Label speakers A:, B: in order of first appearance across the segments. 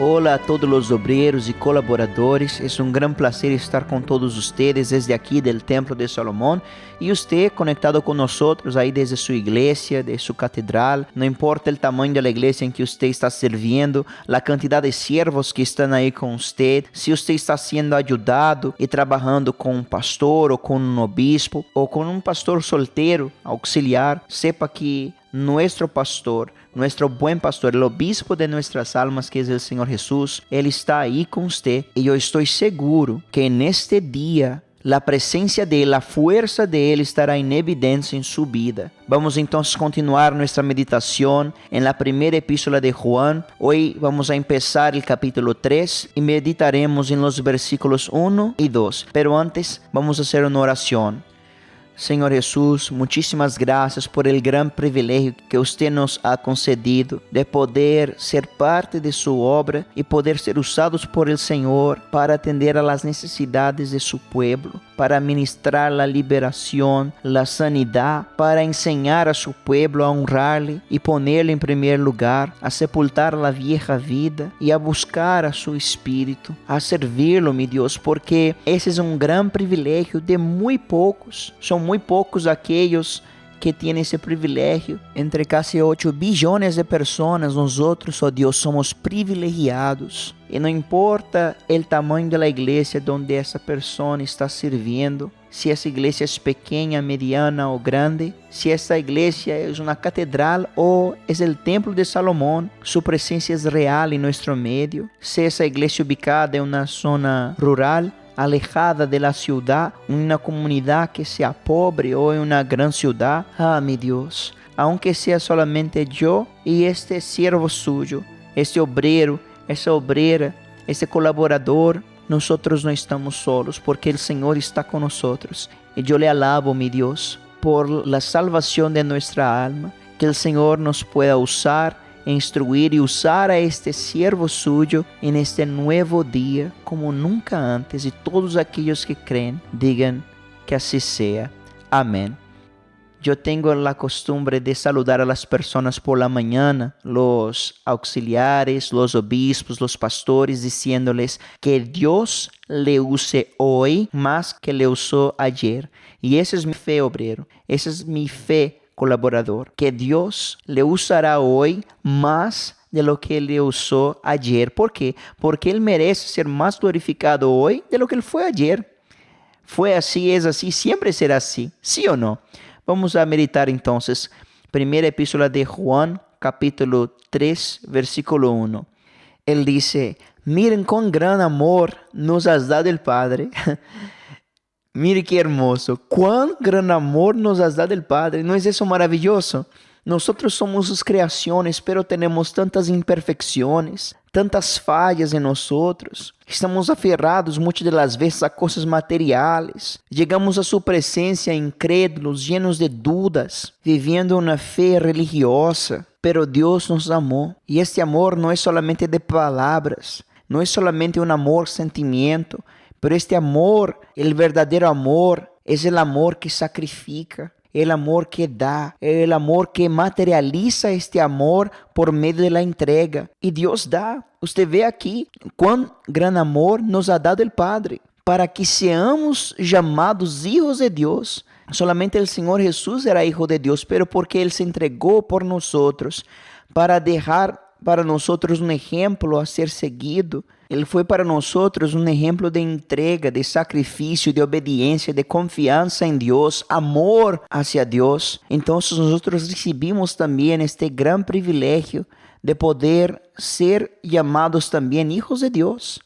A: Hola a todos los obreros y colaboradores, es un gran placer estar con todos ustedes desde aquí del Templo de Salomón y usted conectado con nosotros ahí desde su iglesia, de su catedral. No importa el tamaño de la iglesia en que usted está sirviendo, la cantidad de siervos que están ahí con usted, si usted está siendo ayudado y trabajando con un pastor o con un obispo o con un pastor soltero, auxiliar, sepa que nuestro pastor, nuestro buen pastor, el obispo de nuestras almas, que es el Señor Jesús, Él está ahí con usted y yo estoy seguro que en este día la presencia de Él, la fuerza de Él estará en evidencia en su vida. Vamos entonces a continuar nuestra meditación en la primera epístola de Juan. Hoy vamos a empezar el capítulo 3 y meditaremos en los versículos 1 y 2. Pero antes vamos a hacer una oración. Señor Jesús, muchísimas gracias por el gran privilegio que usted nos ha concedido de poder ser parte de su obra y poder ser usados por el Señor para atender a las necesidades de su pueblo, para ministrar la liberación, la sanidad, para enseñar a su pueblo a honrarle y ponerle en primer lugar, a sepultar la vieja vida y a buscar a su espíritu, a servirlo, mi Dios, porque ese es un gran privilegio de muy pocos. Son muy pocos aquellos que tienen ese privilegio. Entre casi 8 billones de personas, nosotros, oh Dios, somos privilegiados. Y no importa el tamaño de la iglesia donde esa persona está sirviendo, si esa iglesia es pequeña, mediana o grande, si esa iglesia es una catedral o es el templo de Salomón, su presencia es real en nuestro medio. Si esa iglesia ubicada en una zona rural, alejada de la ciudad, en una comunidad que sea pobre o en una gran ciudad, mi Dios, aunque sea solamente yo y este siervo suyo, este obrero, esa obrera, este colaborador, nosotros no estamos solos porque el Señor está con nosotros. Y yo le alabo, mi Dios, por la salvación de nuestra alma, que el Señor nos pueda usar, instruir y usar a este siervo suyo en este nuevo día como nunca antes, y todos aquellos que creen digan que así sea. Amén. Yo tengo la costumbre de saludar a las personas por la mañana, los auxiliares, los obispos, los pastores, diciéndoles que Dios le use hoy más que le usó ayer. Y esa es mi fe, obrero. Esa es mi fe, colaborador, que Dios le usará hoy más de lo que le usó ayer. ¿Por qué? Porque Él merece ser más glorificado hoy de lo que Él fue ayer. Fue así, es así, siempre será así. ¿Sí o no? Vamos a meditar entonces. Primera epístola de Juan, capítulo 3, versículo 1. Él dice, miren cuán gran amor nos has dado el Padre. Mire qué hermoso, cuán gran amor nos has dado el Padre. ¿No es eso maravilloso? Nosotros somos sus creaciones, pero tenemos tantas imperfecciones, tantas fallas en nosotros. Estamos aferrados muchas de las veces a cosas materiales. Llegamos a su presencia incrédulos, llenos de dudas, viviendo una fe religiosa. Pero Dios nos amó, y este amor no es solamente de palabras, no es solamente un amor sentimiento, pero este amor, el verdadero amor, es el amor que sacrifica, el amor que da, el amor que materializa este amor por medio de la entrega. Y Dios da. Usted ve aquí cuán gran amor nos ha dado el Padre, para que seamos llamados hijos de Dios. Solamente el Señor Jesús era hijo de Dios, pero porque Él se entregó por nosotros, para dejar para nosotros un ejemplo a ser seguido. Ele foi para nós um exemplo de entrega, de sacrifício, de obediência, de confiança em Deus, amor hacia Deus. Então, nós recebimos também este gran privilégio de poder ser llamados também hijos de Deus.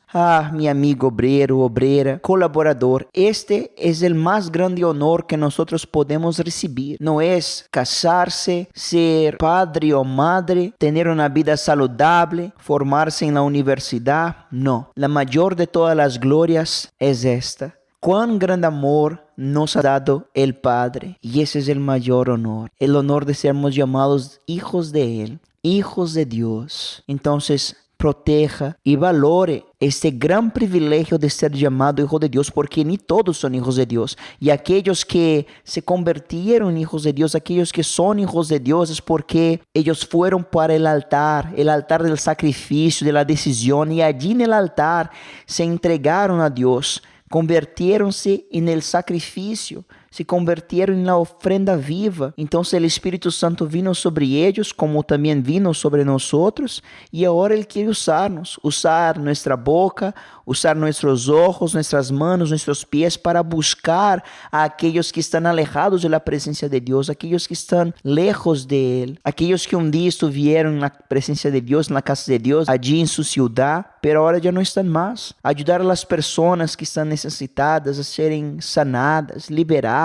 A: Mi amigo obrero, obrera, colaborador, este es el más grande honor que nosotros podemos recibir. No es casarse, ser padre o madre, tener una vida saludable, formarse en la universidad. No, la mayor de todas las glorias es esta. Cuán gran amor nos ha dado el Padre, y ese es el mayor honor, el honor de sermos llamados hijos de Él, hijos de Dios. Entonces, proteja e valore este gran privilegio de ser llamado hijo de Dios, porque ni todos son hijos de Dios. Y aquellos que se convirtieron en hijos de Dios, aquellos que son hijos de Dios, es porque ellos fueron para el altar del sacrificio, de la decisión, y allí en el altar se entregaron a Dios, convirtieron-se en el sacrificio, se convirtieron en la ofrenda viva. Entonces el Espíritu Santo vino sobre ellos, como también vino sobre nosotros, y ahora Él quiere usarnos, usar nuestra boca, usar nuestros ojos, nuestras manos, nuestros pies para buscar a aquellos que están alejados de la presencia de Dios, aquellos que están lejos de Él, aquellos que un día estuvieron en la presencia de Dios, en la casa de Dios, allí en su ciudad, pero ahora ya no están más. Ayudar a las personas que están necesitadas a serem sanadas, liberadas.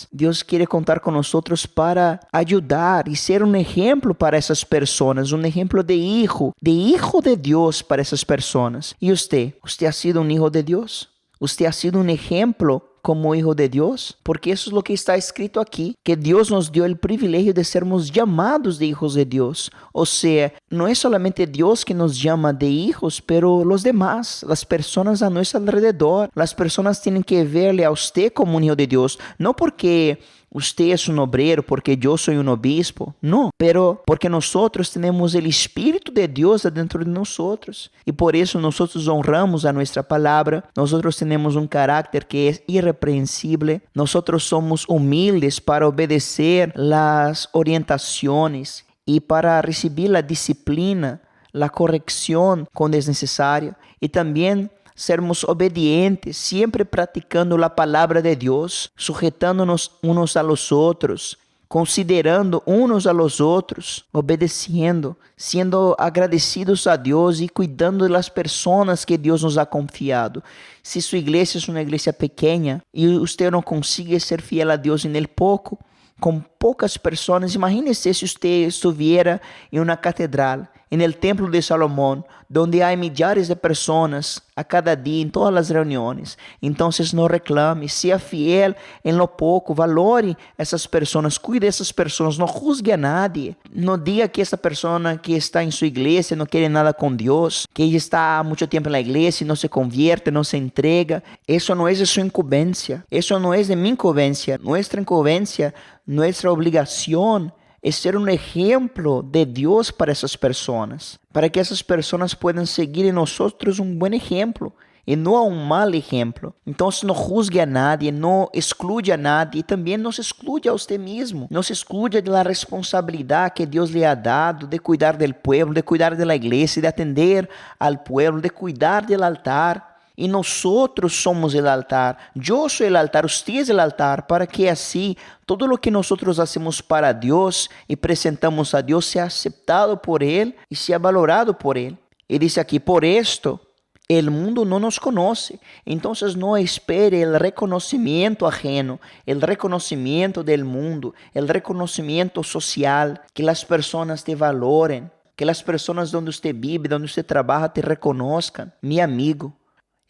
A: Deus quer contar com nós para ajudar e ser um exemplo para essas pessoas, um exemplo de hijo de Deus para essas pessoas. E você ha sido um hijo de Deus? Você ha sido um exemplo como hijo de Dios? Porque eso es lo que está escrito aquí, que Dios nos dio el privilegio de sermos llamados de hijos de Dios. O sea, no es solamente Dios que nos llama de hijos, pero los demás, las personas a nuestro alrededor, las personas tienen que verle a usted como un hijo de Dios, no porque usted es un obrero, porque yo soy un obispo, no, pero porque nosotros tenemos el Espíritu de Dios dentro de nosotros, y por eso nosotros honramos a nuestra palabra. Nosotros tenemos un carácter que es irreprensible, nosotros somos humildes para obedecer las orientaciones y para recibir la disciplina, la corrección cuando es necesario, y también sermos obedientes, siempre practicando la palabra de Dios, sujetándonos unos a los otros, considerando unos a los otros, obedeciendo, siendo agradecidos a Dios y cuidando de las personas que Dios nos ha confiado. Si su iglesia es una iglesia pequeña y usted no consigue ser fiel a Dios en el poco, com poucas pessoas, imagine-se se você estuviera em uma catedral, en el templo de Salomón, donde hay millares de personas a cada día en todas las reuniones. Entonces no reclame, sea fiel en lo poco, valore essas personas, cuide dessas pessoas, não juzgue a nadie. No diga que essa persona que está en su iglesia no quiere nada con Dios, que ella está mucho tiempo en la iglesia y no se convierte, no se entrega. Eso no es de su incumbencia, eso no es de mi incumbencia. Nuestra incumbencia, nuestra obligación es ser un ejemplo de Dios para esas personas, para que esas personas puedan seguir en nosotros un buen ejemplo y no un mal ejemplo. Entonces no juzgue a nadie, no excluya a nadie y también no se excluya a usted mismo, no se excluya de la responsabilidad que Dios le ha dado de cuidar del pueblo, de cuidar de la iglesia, de atender al pueblo, de cuidar del altar. Y nosotros somos el altar, yo soy el altar, usted es el altar, para que así todo lo que nosotros hacemos para Dios y presentamos a Dios sea aceptado por Él y sea valorado por Él. Y dice aquí, por esto el mundo no nos conoce, entonces no espere el reconocimiento ajeno, el reconocimiento del mundo, el reconocimiento social, que las personas te valoren, que las personas donde usted vive, donde usted trabaja te reconozcan. Mi amigo,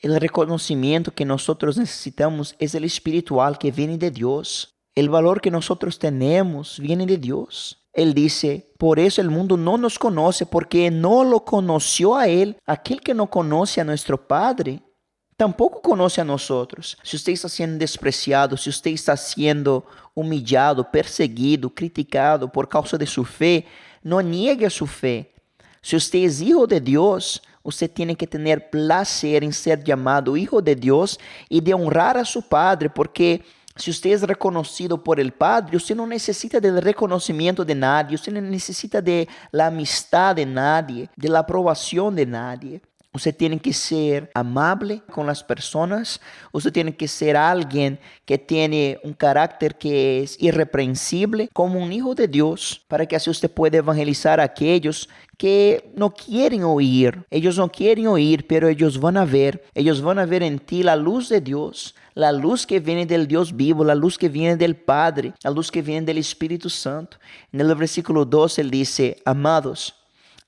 A: el reconocimiento que nosotros necesitamos es el espiritual que viene de Dios. El valor que nosotros tenemos viene de Dios. Él dice, por eso el mundo no nos conoce, porque no lo conoció a Él. Aquel que no conoce a nuestro Padre, tampoco conoce a nosotros. Si usted está siendo despreciado, si usted está siendo humillado, perseguido, criticado por causa de su fe, no niegue a su fe. Si usted es hijo de Dios, usted tiene que tener placer en ser llamado hijo de Dios y de honrar a su Padre, porque si usted es reconocido por el Padre, usted no necesita del reconocimiento de nadie, usted no necesita de la amistad de nadie, de la aprobación de nadie. Usted tiene que ser amable con las personas, usted tiene que ser alguien que tiene un carácter que es irreprensible, como un hijo de Dios, para que así usted pueda evangelizar a aquellos que no quieren oír. Ellos no quieren oír, pero ellos van a ver en ti la luz de Dios, la luz que viene del Dios vivo, la luz que viene del Padre, la luz que viene del Espíritu Santo. En el versículo 2 él dice, amados,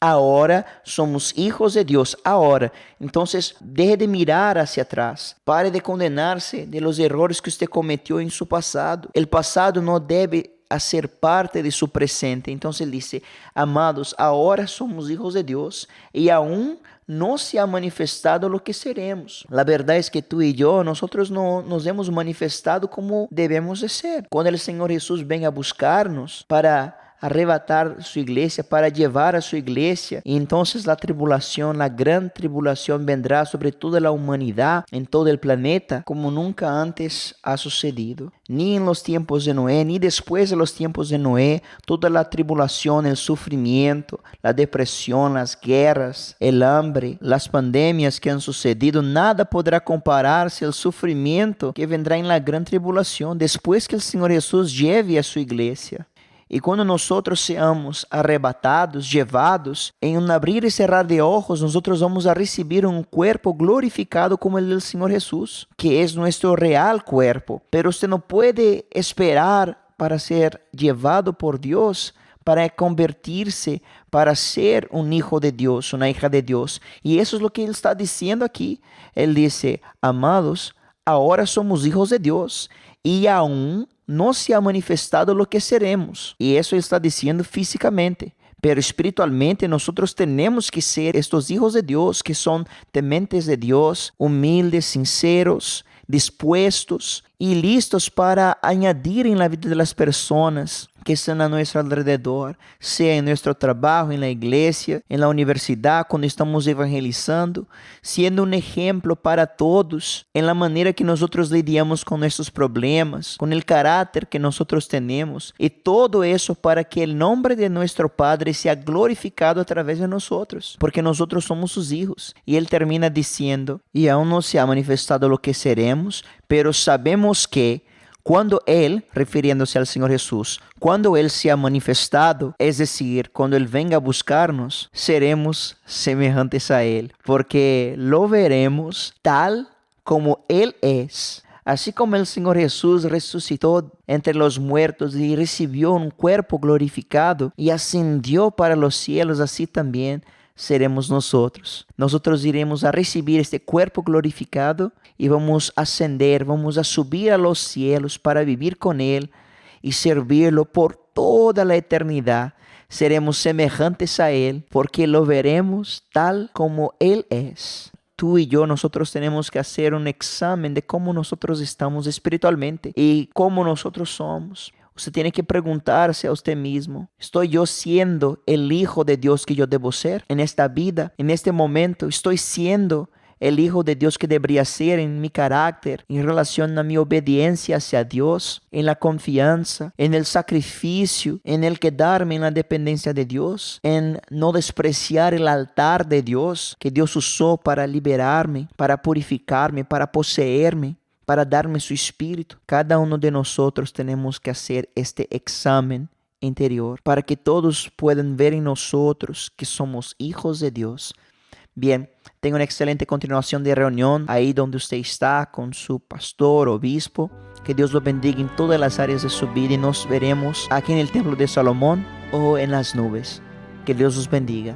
A: ahora somos hijos de Dios, ahora. Entonces, deje de mirar hacia atrás. Pare de condenarse de los errores que usted cometió en su pasado. El pasado no debe hacer parte de su presente. Entonces, él dice, amados, ahora somos hijos de Dios y aún no se ha manifestado lo que seremos. La verdad es que tú y yo, nosotros no nos hemos manifestado como debemos de ser. Cuando el Señor Jesús venga a buscarnos para arrebatar su iglesia, para llevar a su iglesia, y entonces la tribulación, la gran tribulación vendrá sobre toda la humanidad en todo el planeta como nunca antes ha sucedido. Ni en los tiempos de Noé, ni después de los tiempos de Noé, toda la tribulación, el sufrimiento, la depresión, las guerras, el hambre, las pandemias que han sucedido, nada podrá compararse al sufrimiento que vendrá en la gran tribulación después que el Señor Jesús lleve a su iglesia. E quando nós seamos arrebatados, llevados, em um abrir e cerrar de ojos, nós vamos a receber um corpo glorificado como o do Senhor Jesus, que é nosso real corpo. Pero você não pode esperar para ser llevado por Deus, para convertir-se, para ser um hijo de Deus, uma hija de Deus. E isso é o que ele está dizendo aqui. Ele diz, amados, agora somos hijos de Deus, e aún no se ha manifestado lo que seremos. Y eso está diciendo físicamente. Pero espiritualmente nosotros tenemos que ser estos hijos de Dios que son tementes de Dios, humildes, sinceros, dispuestos y listos para añadir en la vida de las personas que están a nuestro alrededor, sea en nuestro trabajo, en la iglesia, en la universidad, cuando estamos evangelizando, siendo un ejemplo para todos en la manera que nosotros lidiamos con nuestros problemas, con el carácter que nosotros tenemos, y todo eso para que el nombre de nuestro Padre sea glorificado a través de nosotros, porque nosotros somos sus hijos. Y él termina diciendo, y aún no se ha manifestado lo que seremos, pero sabemos que cuando Él, refiriéndose al Señor Jesús, cuando Él se ha manifestado, es decir, cuando Él venga a buscarnos, seremos semejantes a Él, porque lo veremos tal como Él es. Así como el Señor Jesús resucitó entre los muertos y recibió un cuerpo glorificado y ascendió para los cielos, así también seremos nosotros. Nosotros iremos a recibir este cuerpo glorificado y vamos a ascender, vamos a subir a los cielos para vivir con Él y servirlo por toda la eternidad. Seremos semejantes a Él porque lo veremos tal como Él es. Tú y yo, nosotros tenemos que hacer un examen de cómo nosotros estamos espiritualmente y cómo nosotros somos. Usted tiene que preguntarse a usted mismo, ¿estoy yo siendo el hijo de Dios que yo debo ser en esta vida, en este momento? ¿Estoy siendo el hijo de Dios que debería ser en mi carácter, en relación a mi obediencia hacia Dios, en la confianza, en el sacrificio, en el quedarme en la dependencia de Dios, en no despreciar el altar de Dios que Dios usó para liberarme, para purificarme, para poseerme, para darme su espíritu? Cada uno de nosotros tenemos que hacer este examen interior para que todos puedan ver en nosotros que somos hijos de Dios. Bien, tenga una excelente continuación de reunión ahí donde usted está con su pastor, obispo. Que Dios lo bendiga en todas las áreas de su vida y nos veremos aquí en el Templo de Salomón o en las nubes. Que Dios los bendiga.